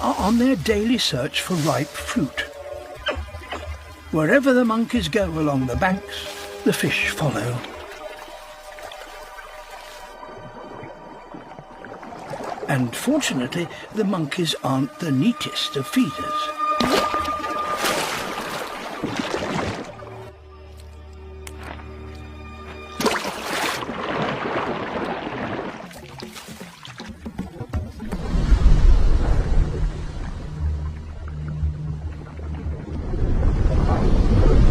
are on their daily search for ripe fruit. Wherever the monkeys go along the banks, the fish follow. And fortunately, the monkeys aren't the neatest of feeders.